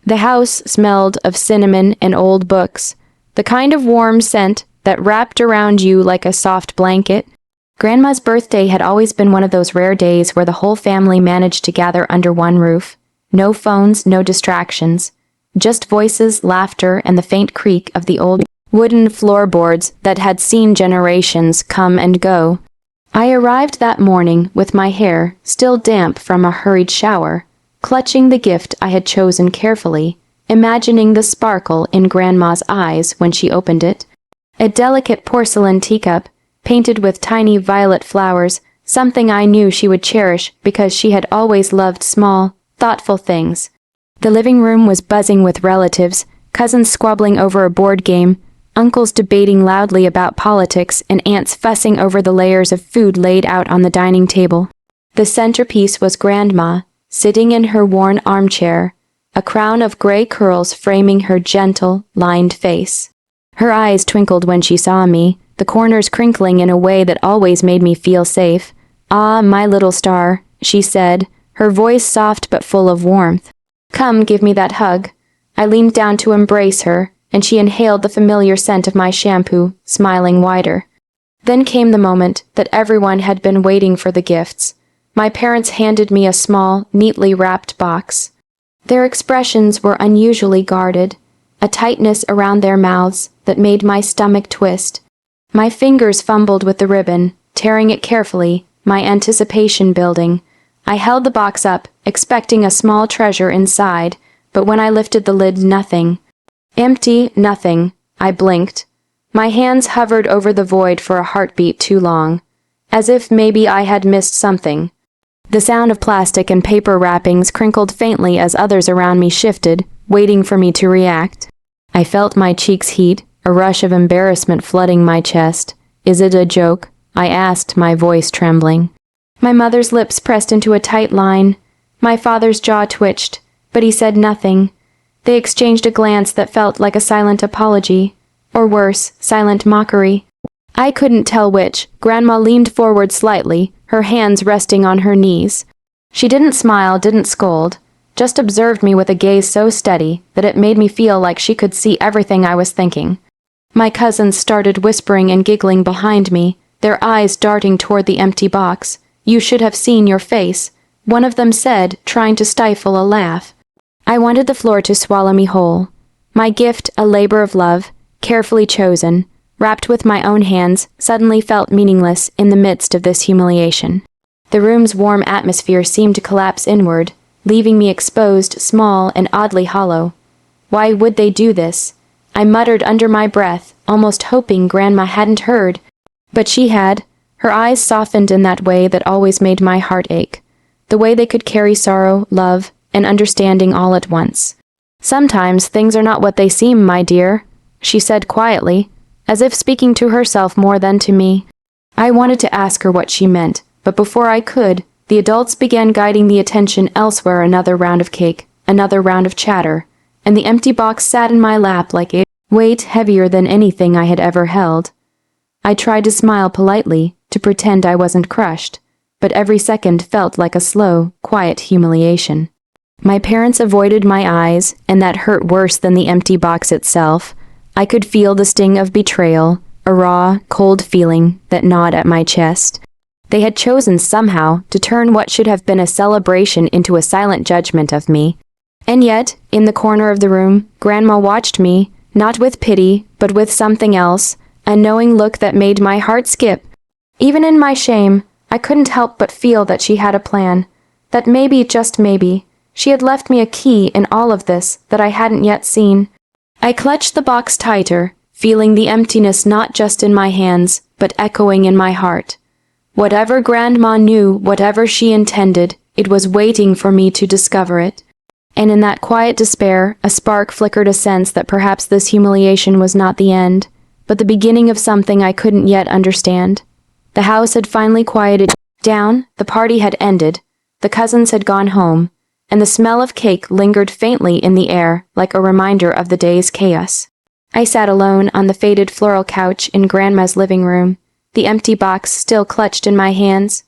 The house smelled of cinnamon and old books, the kind of warm scent that wrapped around you like a soft blanket. Grandma's birthday had always been one of those rare days where the whole family managed to gather under one roof. No phones, no distractions. Just voices, laughter, and the faint creak of the old wooden floorboards that had seen generations come and go. I arrived that morning with my hair still damp from a hurried shower, clutching the gift I had chosen carefully, imagining the sparkle in Grandma's eyes when she opened it. A delicate porcelain teacup, painted with tiny violet flowers, something I knew she would cherish because she had always loved small, thoughtful things. The living room was buzzing with relatives, cousins squabbling over a board game, uncles debating loudly about politics, and aunts fussing over the layers of food laid out on the dining table. The centerpiece was Grandma, sitting in her worn armchair, a crown of gray curls framing her gentle, lined face. Her eyes twinkled when she saw me, the corners crinkling in a way that always made me feel safe. "Ah, my little star," she said, her voice soft but full of warmth. "Come, give me that hug." I leaned down to embrace her, and she inhaled the familiar scent of my shampoo, smiling wider. Then came the moment that everyone had been waiting for, the gifts. My parents handed me a small, neatly wrapped box. Their expressions were unusually guarded, a tightness around their mouths that made my stomach twist. My fingers fumbled with the ribbon, tearing it carefully, my anticipation building. I held the box up, expecting a small treasure inside, but when I lifted the lid, nothing. Empty, nothing. I blinked. My hands hovered over the void for a heartbeat too long, as if maybe I had missed something. The sound of plastic and paper wrappings crinkled faintly as others around me shifted, waiting for me to react. I felt my cheeks heat, a rush of embarrassment flooding my chest. "Is it a joke?" I asked, my voice trembling. My mother's lips pressed into a tight line. My father's jaw twitched, but he said nothing. They exchanged a glance that felt like a silent apology, or worse, silent mockery. I couldn't tell which. Grandma leaned forward slightly, her hands resting on her knees. She didn't smile, didn't scold, just observed me with a gaze so steady that it made me feel like she could see everything I was thinking. My cousins started whispering and giggling behind me, their eyes darting toward the empty box. "You should have seen your face," one of them said, trying to stifle a laugh. I wanted the floor to swallow me whole. My gift, a labor of love, carefully chosen, wrapped with my own hands, suddenly felt meaningless in the midst of this humiliation. The room's warm atmosphere seemed to collapse inward, leaving me exposed, small, and oddly hollow. Why would they do this? I muttered under my breath, almost hoping Grandma hadn't heard. But she had. Her eyes softened in that way that always made my heart ache. The way they could carry sorrow, love, and understanding all at once. "Sometimes things are not what they seem, my dear," she said quietly, as if speaking to herself more than to me. I wanted to ask her what she meant, but before I could, the adults began guiding the attention elsewhere. Another round of cake, another round of chatter, and the empty box sat in my lap like a weight heavier than anything I had ever held. I tried to smile politely, to pretend I wasn't crushed, but every second felt like a slow, quiet humiliation. My parents avoided my eyes, and that hurt worse than the empty box itself. I could feel the sting of betrayal, a raw, cold feeling that gnawed at my chest. They had chosen somehow to turn what should have been a celebration into a silent judgment of me. And yet, in the corner of the room, Grandma watched me, not with pity, but with something else, a knowing look that made my heart skip. Even in my shame, I couldn't help but feel that she had a plan, that maybe, just maybe, she had left me a key in all of this that I hadn't yet seen. I clutched the box tighter, feeling the emptiness not just in my hands, but echoing in my heart. Whatever Grandma knew, whatever she intended, it was waiting for me to discover it. And in that quiet despair, a spark flickered, a sense that perhaps this humiliation was not the end, but the beginning of something I couldn't yet understand. The house had finally quieted down, the party had ended, the cousins had gone home, and the smell of cake lingered faintly in the air like a reminder of the day's chaos. I sat alone on the faded floral couch in Grandma's living room, the empty box still clutched in my hands.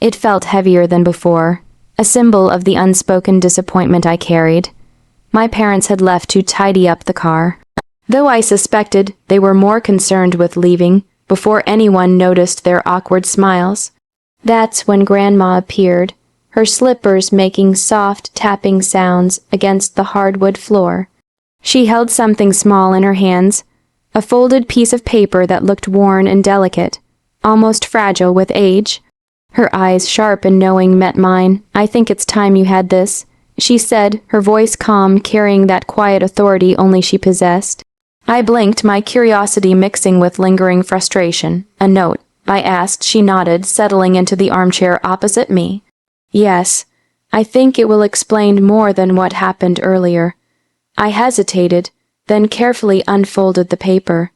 It felt heavier than before, a symbol of the unspoken disappointment I carried. My parents had left to tidy up the car. Though I suspected they were more concerned with leaving before anyone noticed their awkward smiles. That's when Grandma appeared, her slippers making soft tapping sounds against the hardwood floor. She held something small in her hands, a folded piece of paper that looked worn and delicate, almost fragile with age. Her eyes, sharp and knowing, met mine. "I think it's time you had this," she said, her voice calm, carrying that quiet authority only she possessed. I blinked, my curiosity mixing with lingering frustration. "A note?" I asked. She nodded, settling into the armchair opposite me. "Yes, I think it will explain more than what happened earlier." I hesitated, then carefully unfolded the paper.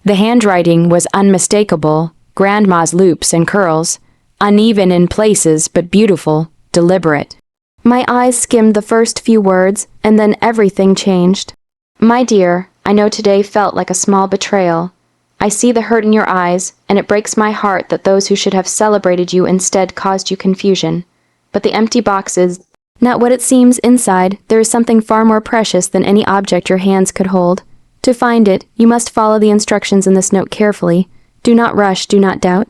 The handwriting was unmistakable, Grandma's loops and curls, uneven in places but beautiful, deliberate. My eyes skimmed the first few words, and then everything changed. "My dear, I know today felt like a small betrayal. I see the hurt in your eyes, and it breaks my heart that those who should have celebrated you instead caused you confusion. But the empty box is not what it seems inside. There is something far more precious than any object your hands could hold. To find it, you must follow the instructions in this note carefully. Do not rush, do not doubt.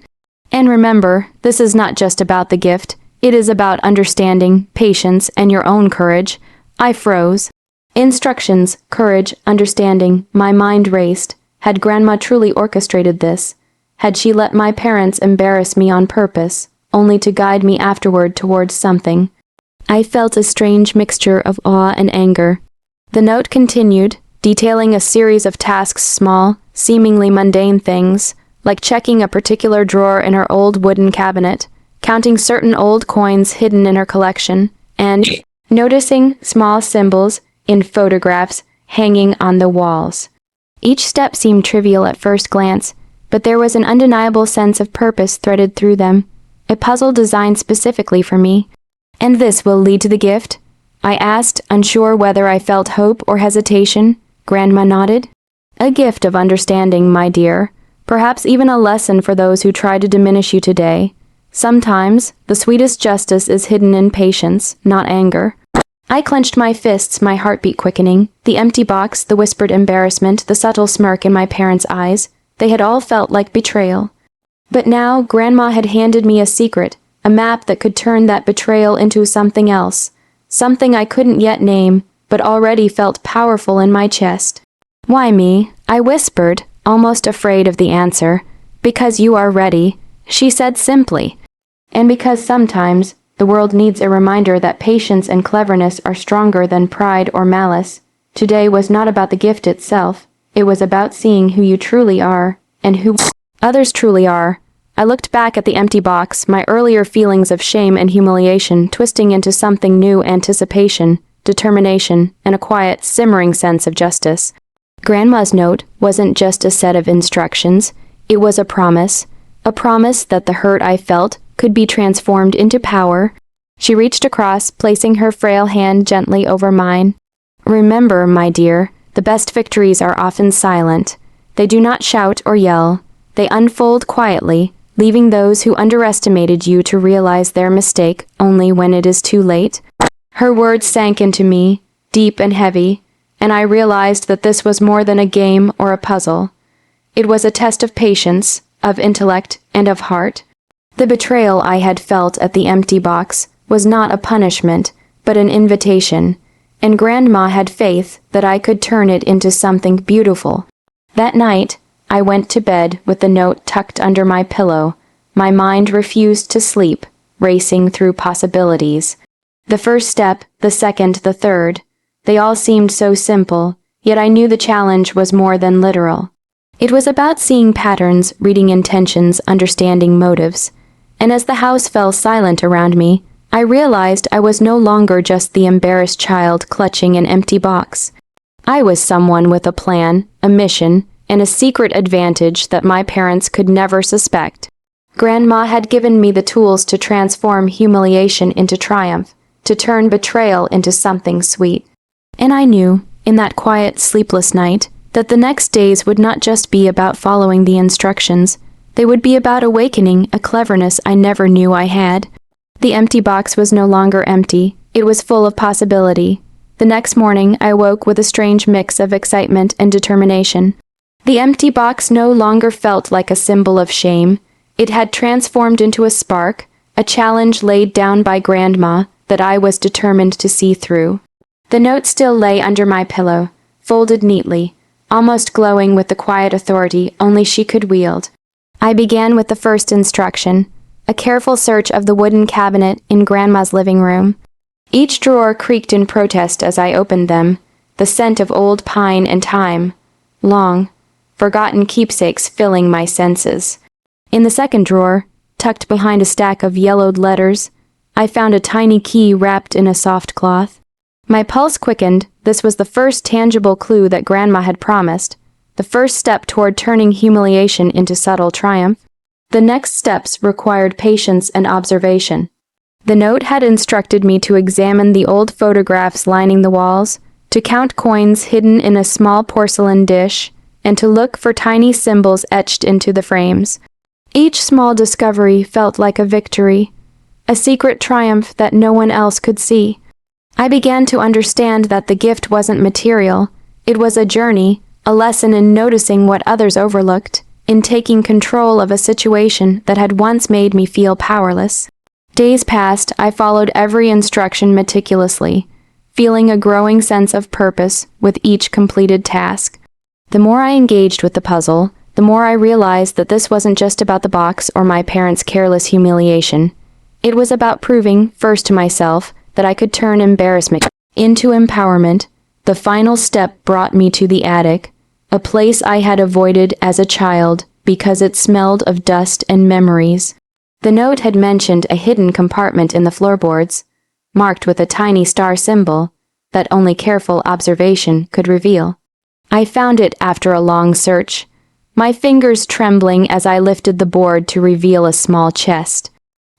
And remember, this is not just about the gift. It is about understanding, patience, and your own courage." I froze. Instructions, courage, understanding. My mind raced. Had Grandma truly orchestrated this? Had she let my parents embarrass me on purpose, only to guide me afterward towards something? I felt a strange mixture of awe and anger. The note continued, detailing a series of tasks, small, seemingly mundane things, like checking a particular drawer in her old wooden cabinet, counting certain old coins hidden in her collection, and noticing small symbols in photographs hanging on the walls. Each step seemed trivial at first glance, but there was an undeniable sense of purpose threaded through them, a puzzle designed specifically for me. "And this will lead to the gift?" I asked, unsure whether I felt hope or hesitation. Grandma nodded. "A gift of understanding, my dear. Perhaps even a lesson for those who try to diminish you today. Sometimes, the sweetest justice is hidden in patience, not anger." I clenched my fists, my heartbeat quickening. The empty box, the whispered embarrassment, the subtle smirk in my parents' eyes, they had all felt like betrayal. But now, Grandma had handed me a secret, a map that could turn that betrayal into something else, something I couldn't yet name, but already felt powerful in my chest. "Why me?" I whispered, almost afraid of the answer. "Because you are ready," she said simply. "And because sometimes the world needs a reminder that patience and cleverness are stronger than pride or malice. Today was not about the gift itself. It was about seeing who you truly are, and who others truly are." I looked back at the empty box, my earlier feelings of shame and humiliation twisting into something new: anticipation, determination, and a quiet, simmering sense of justice. Grandma's note wasn't just a set of instructions. It was a promise that the hurt I felt could be transformed into power. She reached across, placing her frail hand gently over mine. "Remember, my dear, the best victories are often silent. They do not shout or yell. They unfold quietly, leaving those who underestimated you to realize their mistake only when it is too late." Her words sank into me, deep and heavy, and I realized that this was more than a game or a puzzle. It was a test of patience, of intellect, and of heart. The betrayal I had felt at the empty box was not a punishment, but an invitation, and Grandma had faith that I could turn it into something beautiful. That night, I went to bed with the note tucked under my pillow. My mind refused to sleep, racing through possibilities. The first step, the second, the third. They all seemed so simple, yet I knew the challenge was more than literal. It was about seeing patterns, reading intentions, understanding motives. And as the house fell silent around me, I realized I was no longer just the embarrassed child clutching an empty box. I was someone with a plan, a mission, and a secret advantage that my parents could never suspect. Grandma had given me the tools to transform humiliation into triumph, to turn betrayal into something sweet. And I knew, in that quiet, sleepless night, that the next days would not just be about following the instructions. They would be about awakening a cleverness I never knew I had. The empty box was no longer empty. It was full of possibility. The next morning, I woke with a strange mix of excitement and determination. The empty box no longer felt like a symbol of shame. It had transformed into a spark, a challenge laid down by Grandma that I was determined to see through. The note still lay under my pillow, folded neatly, almost glowing with the quiet authority only she could wield. I began with the first instruction, a careful search of the wooden cabinet in Grandma's living room. Each drawer creaked in protest as I opened them, the scent of old pine and thyme, long, forgotten keepsakes filling my senses. In the second drawer, tucked behind a stack of yellowed letters, I found a tiny key wrapped in a soft cloth. My pulse quickened. This was the first tangible clue that Grandma had promised, the first step toward turning humiliation into subtle triumph. The next steps required patience and observation. The note had instructed me to examine the old photographs lining the walls, to count coins hidden in a small porcelain dish, and to look for tiny symbols etched into the frames. Each small discovery felt like a victory, a secret triumph that no one else could see. I began to understand that the gift wasn't material. It was a journey, a lesson in noticing what others overlooked, in taking control of a situation that had once made me feel powerless. Days passed. I followed every instruction meticulously, feeling a growing sense of purpose with each completed task. The more I engaged with the puzzle, the more I realized that this wasn't just about the box or my parents' careless humiliation. It was about proving, first to myself, that I could turn embarrassment into empowerment. The final step brought me to the attic, a place I had avoided as a child because it smelled of dust and memories. The note had mentioned a hidden compartment in the floorboards, marked with a tiny star symbol that only careful observation could reveal. I found it after a long search, my fingers trembling as I lifted the board to reveal a small chest.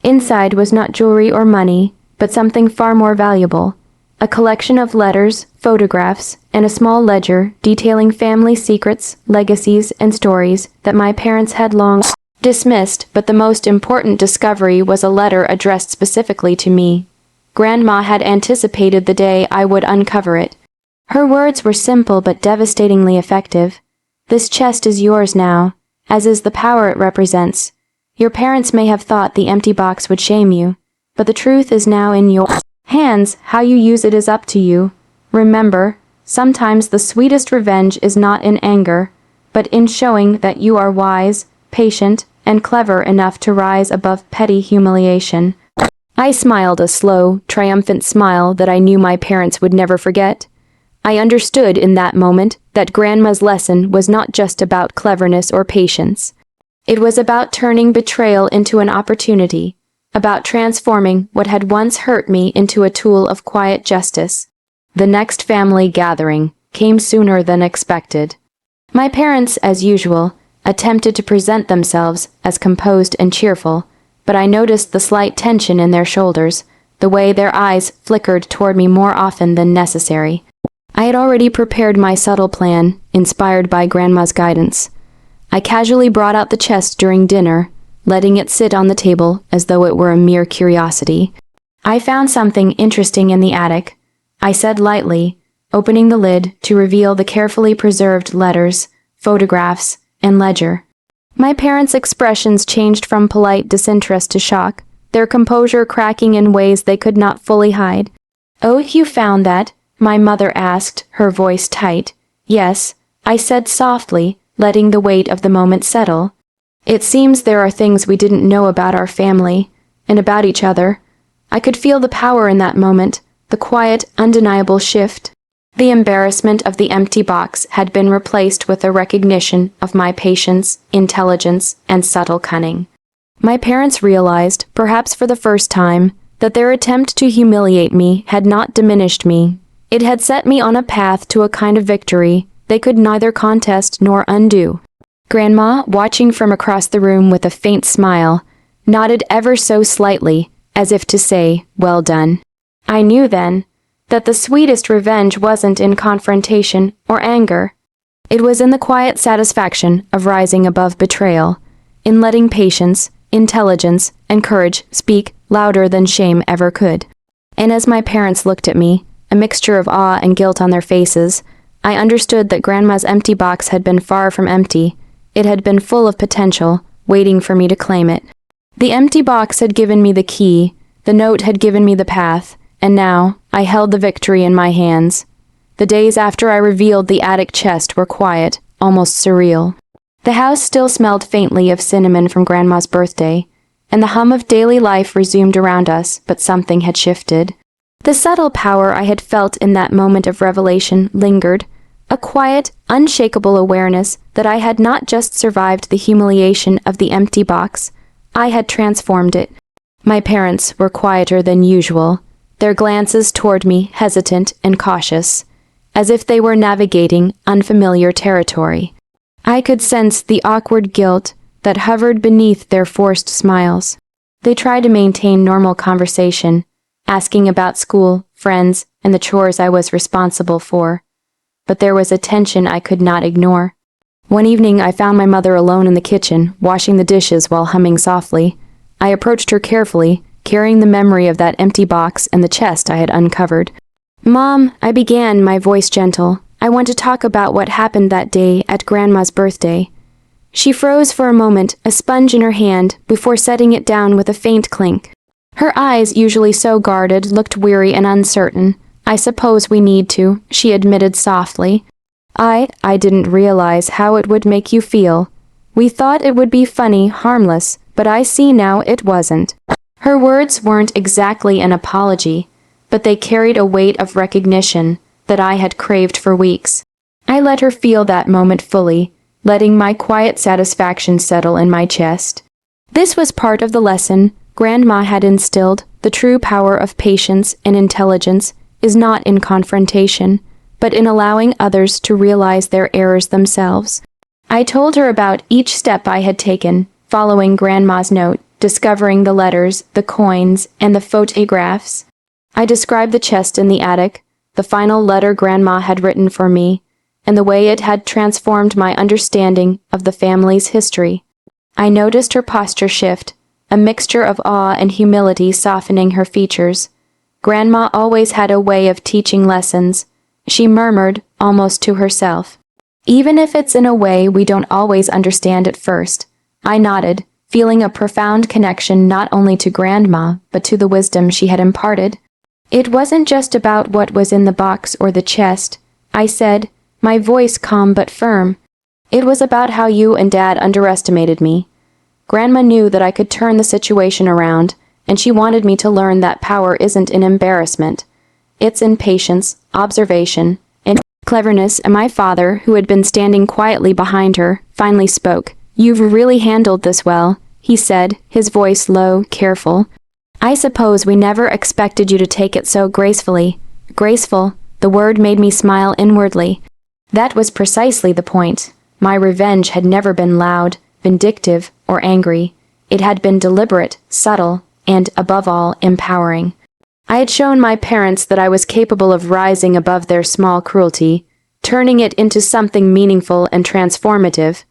Inside was not jewelry or money, but something far more valuable, a collection of letters, photographs, and a small ledger detailing family secrets, legacies, and stories that my parents had long dismissed. But the most important discovery was a letter addressed specifically to me. Grandma had anticipated the day I would uncover it. Her words were simple but devastatingly effective. This chest is yours now, as is the power it represents. Your parents may have thought the empty box would shame you, but the truth is now in your hands. How you use it is up to you. Remember, sometimes the sweetest revenge is not in anger, but in showing that you are wise, patient, and clever enough to rise above petty humiliation. I smiled a slow, triumphant smile that I knew my parents would never forget. I understood in that moment that Grandma's lesson was not just about cleverness or patience. It was about turning betrayal into an opportunity, about transforming what had once hurt me into a tool of quiet justice. The next family gathering came sooner than expected. My parents, as usual, attempted to present themselves as composed and cheerful, but I noticed the slight tension in their shoulders, the way their eyes flickered toward me more often than necessary. I had already prepared my subtle plan, inspired by Grandma's guidance. I casually brought out the chest during dinner, letting it sit on the table as though it were a mere curiosity. I found something interesting in the attic, I said lightly, opening the lid to reveal the carefully preserved letters, photographs, and ledger. My parents' expressions changed from polite disinterest to shock, their composure cracking in ways they could not fully hide. "Oh, you found that?" my mother asked, her voice tight. "Yes," I said softly, letting the weight of the moment settle. "It seems there are things we didn't know about our family, and about each other." I could feel the power in that moment, the quiet, undeniable shift. The embarrassment of the empty box had been replaced with a recognition of my patience, intelligence, and subtle cunning. My parents realized, perhaps for the first time, that their attempt to humiliate me had not diminished me. It had set me on a path to a kind of victory they could neither contest nor undo. Grandma, watching from across the room with a faint smile, nodded ever so slightly, as if to say, "Well done." I knew then that the sweetest revenge wasn't in confrontation or anger. It was in the quiet satisfaction of rising above betrayal, in letting patience, intelligence, and courage speak louder than shame ever could. And as my parents looked at me, a mixture of awe and guilt on their faces, I understood that Grandma's empty box had been far from empty. It had been full of potential, waiting for me to claim it. The empty box had given me the key, the note had given me the path, and now I held the victory in my hands. The days after I revealed the attic chest were quiet, almost surreal. The house still smelled faintly of cinnamon from Grandma's birthday, and the hum of daily life resumed around us, but something had shifted. The subtle power I had felt in that moment of revelation lingered, a quiet, unshakable awareness that I had not just survived the humiliation of the empty box, I had transformed it. My parents were quieter than usual, their glances toward me hesitant and cautious, as if they were navigating unfamiliar territory. I could sense the awkward guilt that hovered beneath their forced smiles. They tried to maintain normal conversation, asking about school, friends, and the chores I was responsible for. But there was a tension I could not ignore. One evening I found my mother alone in the kitchen, washing the dishes while humming softly. I approached her carefully, carrying the memory of that empty box and the chest I had uncovered. "Mom," I began, my voice gentle, "I want to talk about what happened that day at Grandma's birthday." She froze for a moment, a sponge in her hand, before setting it down with a faint clink. Her eyes, usually so guarded, looked weary and uncertain. "I suppose we need to," she admitted softly. I didn't realize how it would make you feel. We thought it would be funny, harmless, but I see now it wasn't." Her words weren't exactly an apology, but they carried a weight of recognition that I had craved for weeks. I let her feel that moment fully, letting my quiet satisfaction settle in my chest. This was part of the lesson Grandma had instilled. The true power of patience and intelligence is not in confrontation, but in allowing others to realize their errors themselves. I told her about each step I had taken, following Grandma's note, discovering the letters, the coins, and the photographs. I described the chest in the attic, the final letter Grandma had written for me, and the way it had transformed my understanding of the family's history. I noticed her posture shift, a mixture of awe and humility softening her features. Grandma always had a way of teaching lessons, she murmured, almost to herself. "Even if it's in a way we don't always understand at first." I nodded, feeling a profound connection not only to Grandma, but to the wisdom she had imparted. "It wasn't just about what was in the box or the chest," I said, my voice calm but firm. "It was about how you and Dad underestimated me. Grandma knew that I could turn the situation around, and she wanted me to learn that power isn't in embarrassment. It's in patience, observation, and cleverness." And my father, who had been standing quietly behind her, finally spoke. "You've really handled this well," he said, his voice low, careful. "I suppose we never expected you to take it so gracefully." Graceful, the word made me smile inwardly. That was precisely the point. My revenge had never been loud, vindictive, or angry. It had been deliberate, subtle, and, above all, empowering. I had shown my parents that I was capable of rising above their small cruelty, turning it into something meaningful and transformative.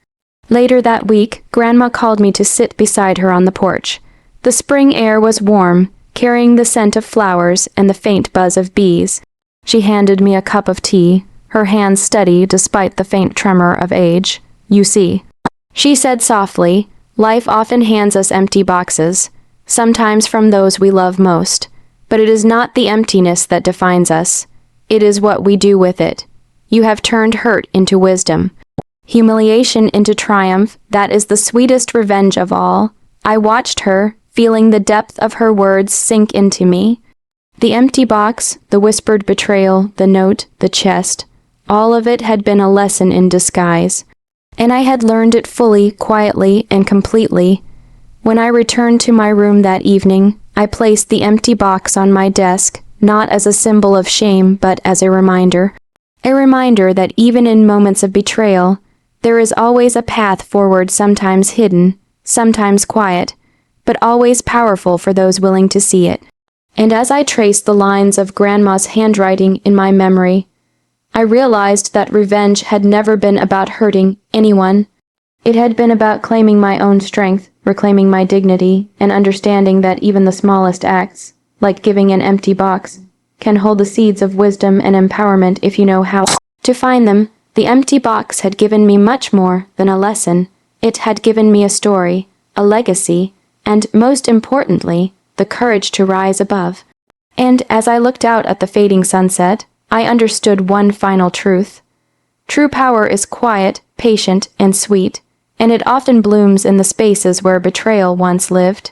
Later that week, Grandma called me to sit beside her on the porch. The spring air was warm, carrying the scent of flowers and the faint buzz of bees. She handed me a cup of tea, her hands steady despite the faint tremor of age. "You see," she said softly, "life often hands us empty boxes, sometimes from those we love most. But it is not the emptiness that defines us. It is what we do with it. You have turned hurt into wisdom, humiliation into triumph. That is the sweetest revenge of all." I watched her, feeling the depth of her words sink into me. The empty box, the whispered betrayal, the note, the chest, all of it had been a lesson in disguise. And I had learned it fully, quietly, and completely. When I returned to my room that evening, I placed the empty box on my desk, not as a symbol of shame, but as a reminder. A reminder that even in moments of betrayal, there is always a path forward, sometimes hidden, sometimes quiet, but always powerful for those willing to see it. And as I traced the lines of Grandma's handwriting in my memory, I realized that revenge had never been about hurting anyone. It had been about claiming my own strength, reclaiming my dignity, and understanding that even the smallest acts, like giving an empty box, can hold the seeds of wisdom and empowerment if you know how to find them. The empty box had given me much more than a lesson. It had given me a story, a legacy, and, most importantly, the courage to rise above. And as I looked out at the fading sunset, I understood one final truth. True power is quiet, patient, and sweet, and it often blooms in the spaces where betrayal once lived.